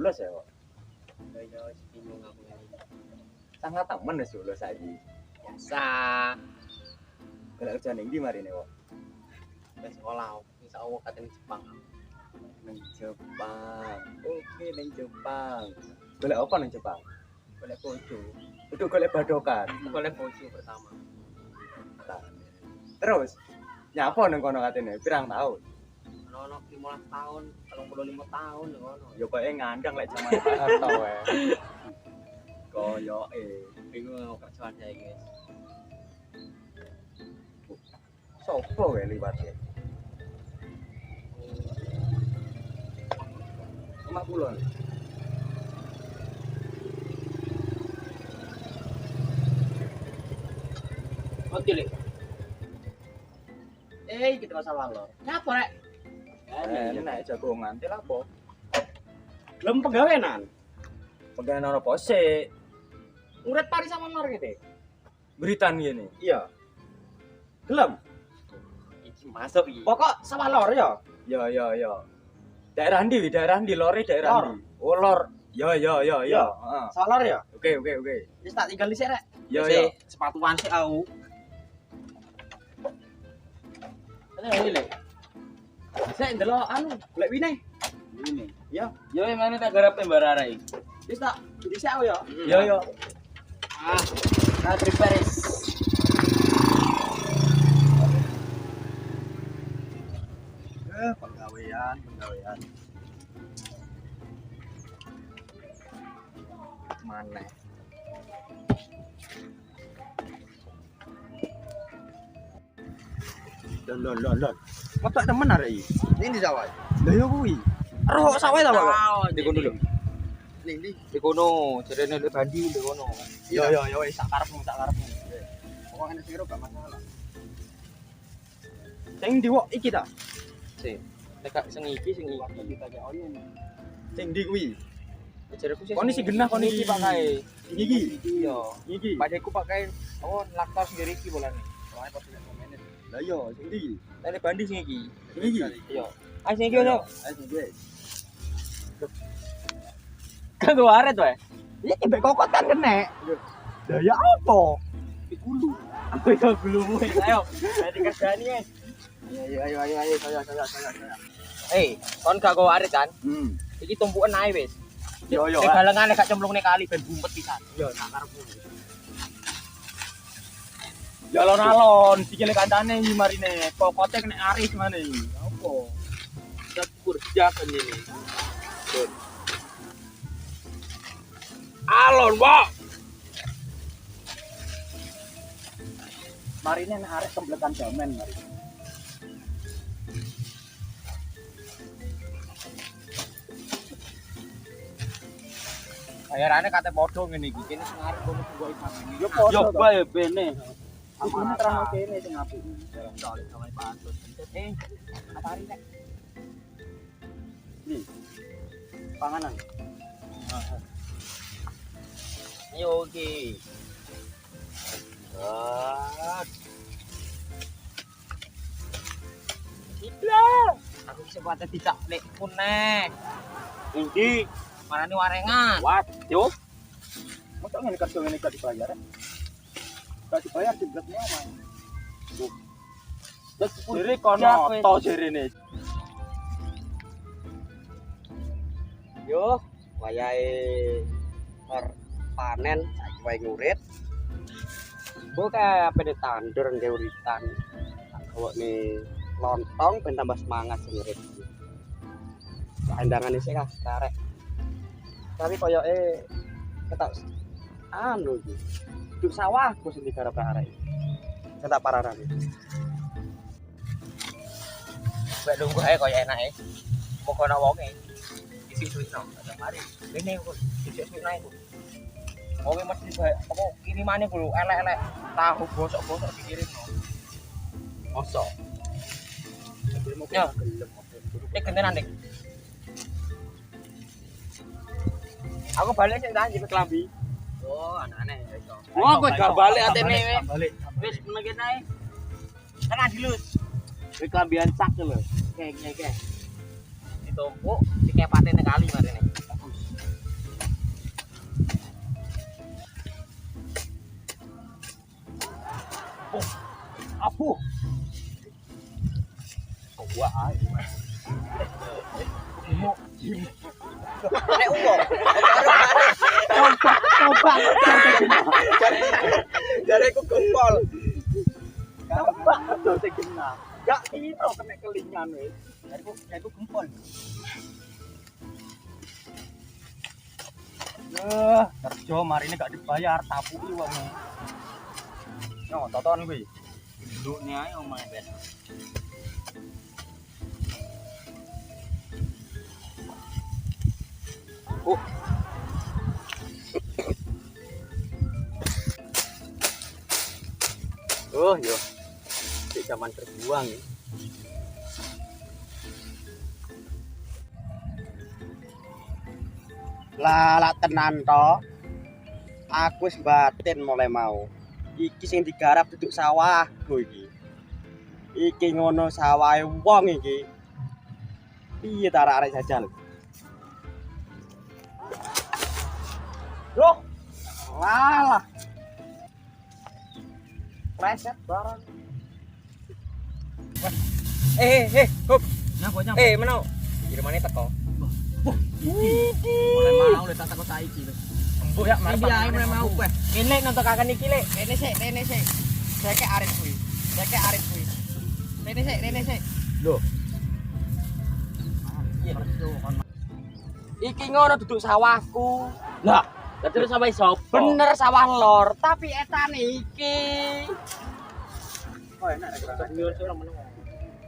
lulus ya kok. Yo bingung aku ya. Sangat temen wis lulus saiki. Biasa. Golek kerja ning ndi marine kok? Wis sekolah. Insya Allah katanya Jepang. Ning Jepang. Oke, ning Jepang. Golek apa ning Jepang? Golek bojo. Itu golek badokan. Golek bojo pertama. Terus nyapa ning kono katene? Pirang tahun? Ono 15 tahun, 35 tahun ngono. Ya koyo ngandang lek jaman Pak Harto wae. Koyoke Bingung aku kerjaan saya guys. sopo wae liwat ya. Omah kula. Oke lek. Kita masalah lo. Nyapa rek? Enak jagongan til apa? Belum pegawenan. Pegangan apa sik? Urat pari sama lor gitu. Beritan ngene. Iya. Gelem. Iki masuk iki. Pokok sama lor ya. Ya. Daerah ndi lore daerah Lor. ndi? Oh lor. Ya. Heeh. Sama lor ya. Oke. Wis tak tinggal dhisik rek. Ya. Sepatuan sik aku. Ini lek. Saya ndelok anu, golek wine. Ini. Ya. Yo emane tak garap mbararai. Wis tak dhisik aku ya. Ya. Ah, Kadri Paris. Penggawean. Mana? Lon. Motok temen arek iki. Ini di sawah. Lah yo kuwi. Roh sawah ta, Pak? Di kono lho. Ning ndi? Di kono, jarene lek bandi di kono. Ya wis sak karepmu. Pokok enek sing gak masalah. Sing diwok iki ta? Sik. Nek sing iki Kita kayak ono. Sing ndi kuwi? jareku sih. Kon isi genah kon iki Pak kae. Iki. Iya. Iki. Padeku pakai laktar sendiri iki bolane. Soalnya pas nek menit. Lah yo sing ndi? Tele bandi sing iki. Sing iki. Iya. Ah sing iki ono. Ayo sing iki. Kanggo aret wae. Iki mbek kokot kan kena. Lah ya apa? Gulu. Aku yo gulumu. Ayo. Dadi kerjani ya. Ayo saya. Kon gak go aret kan? Hmm. Iki tumpukan ae wis. Yo. Nek galengane gak cemplungne kali ben bumpet pisan. Yo sak karepmu. Ya alon-alon sikile kancane iki marine. Kokote kena aris maneh iki. Apa? Dapur jaken ini. Alon, Pak. Marine nek arek kemblekan jaman marine. Bayarane kate padha ngene iki. Kene sing arep kono tunggu iki. Yo padha. Yo bae bene. Ini terang kene sing apik. Soale sama patut. Apa hari nek? Panganan. Ayo iki. Iblah. Aku bisa buat tidak lek kunek. Iki Marane warengan. waduh. Mosok ngene kerja ngene gak dibayar. Gak dibayar jebletnya apa? Terus diri kono to jerene. Yo, wayahe panen saiki wae ngurit. Mbok kae ape tandur nggawe uritan. Tak gawone lontong ben tambah semangat ngurit. Endangane sik karek. Tapi koyoke ketok anu iki. Duk sawahku sing digarap arek. Ketak pararane. Mbak nunggu ae koyo enake. Pokoke wonge. Isi suwino. Mari. Rene kok isi suwino iku. Wonge mesti bae apa kirimane kuwi elek-elek. Tahu gosok-gosok dikirimno. Mosok. Ya. Nek gentenan nek. Aku balik sing tak njepit klambi. Oh, anane iso. Wah, kowe gak balik atene. Balik. Wis meneng ae. Kan adilus. Kowe klambian sak lho. Kek. Ditumpuk, dikepatene kali marene. Apuh. Gua ae. Nek uang. Coba. Jare ku gempol. Coba aja sing kena. Gak kira kena kelingan wis. Jare ku gempol. Kerja mari ini gak dibayar, tapuki wongmu. Yo, toton kuwi. Ndukne ae omahe ben. Oh, yo. Di zaman terbuang. Lah tenan to. Aku wis batin mulai mau. Iki sing digarap duduk sawahku iki. Iki ngono sawahe wong iki. Piye ta arek jajal? Loh. Walah. Preset barang. Hop. Nyapa. Menau. Kirmane teko. Mulai mau le tak teko saiki lho. Embuh ya mari ae mulai mau kowe. Kene nontokaken iki lek. Rene sik. Seke arep kuwi. Rene sik. Loh. Iki ngono duduk sawahku. Lah, terus sawah sapa? Bener sawah lor, tapi etane iki. Oh enak rek nyur ora meneng.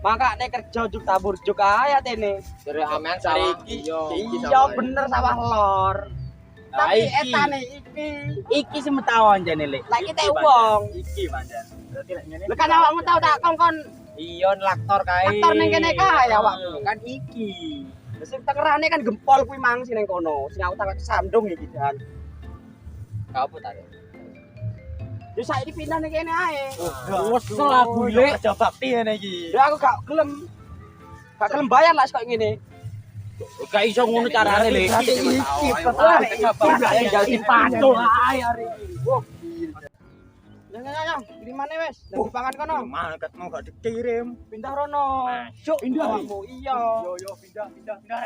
Makane kerja juk tabur juk ae atene. Dari amen sawah iki. Iya bener sawah lor. Tapi etane iki. Iki semetawon jane lek. Lah iki teh wong. Iki pancen. Berarti lek ngene. Lha kan awakmu tau tak kongkon Iya laktor kae. aktor ning kene kae awakmu. Kan iki. Lah sing tengerane kan gempol kuwi mang sing ning kono. Sing aku tak sandung iki Dan. Apa ta? Wis saiki pindah ning kene ae. Wesel aku lek aja bakti ngene iki. Ya aku gak gelem. Gak gelem bayar lah kok ngene. Gak iso ngono carane lek. Iki petane jadi pacul ae arek iki. Jangan, kirimane wis. Nang dipangan kono. Mana ketemu gak dikirim. Pindah rono. Cuk, Pindah awakmu. Iya. Yo pindah.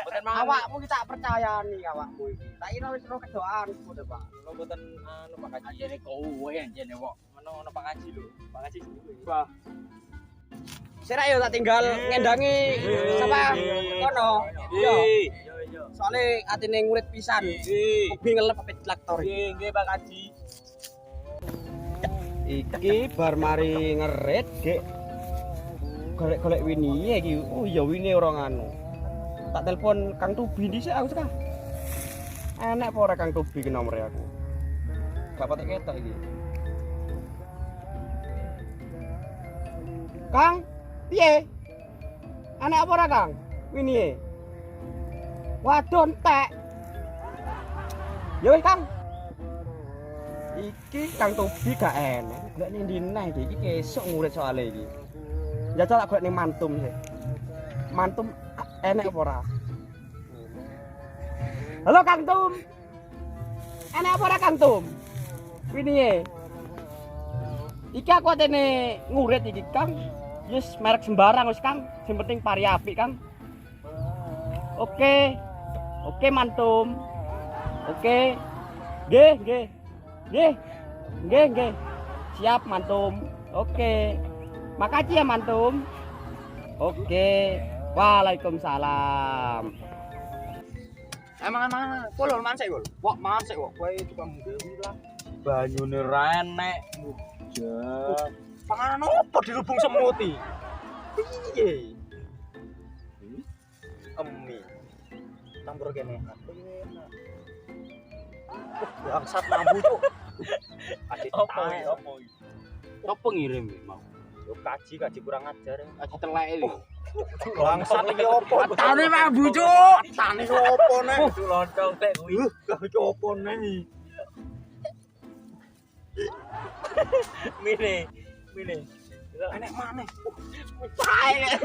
Boten Awakmu ki tak percayani awakmu iki. Tak kira wis ro kedoanku to, Pak. Lo boten anu Pak Kaji jene kowe anjene kok. Ono Pak Kaji lho. Pak Kaji kuwi. Wah. Sira yo tak tinggal ngendangi sapa kono. Iya. Yo. Soale atine ngurit pisan. Kuwi ngelep pepet laktor. Nggih Pak Kaji. Iki bar mari ngerit, Dik. Golek-golek Winnie iki. Oh iya Winnie ora nganu. Tak telepon Kang Tubi dhisik aku seka. Enak apa ora Kang Tubi ki nomere aku. Gak patek ketok iki. Kang, piye? Enak apa ora Kang? Winnie. Waduh entek. Ya wis Kang. Iki Kang Tobi gak enak. Golek ning ndi neh iki kesuk ngurit soalé iki. Jajal tak golek ning Mantum sih. Mantum enak apa ora? Halo Kang Tum. Enak apa ora Kang Tum? Winnie. Iki aku atene ngurit iki Kang. Yes merek sembarang wis Kang. Sing penting pari apik Kang. Oke. Oke Mantum. Oke. Nggih. Siap Mantum. Oke. Makasih ya Mantum. Oke. Waalaikumsalam. Mangan. Kulur mansik kul. Wok mansik kok kowe tukang dewi lah. Banyune renek. Mudah. Panganan opo dirubung semut iki? Piye? Emi. Campur kene. Enak. Bangsat mambu cuk. Opo? Sopo ngirim mau? Yo kaji kurang ajar. Aji telek iki. Bangsat iki opo? Tane mambu cuk. Tane opo nek? Kudu lontong tek kuwi. Kuwi opo nek? Mine. Enek maneh. Ayo.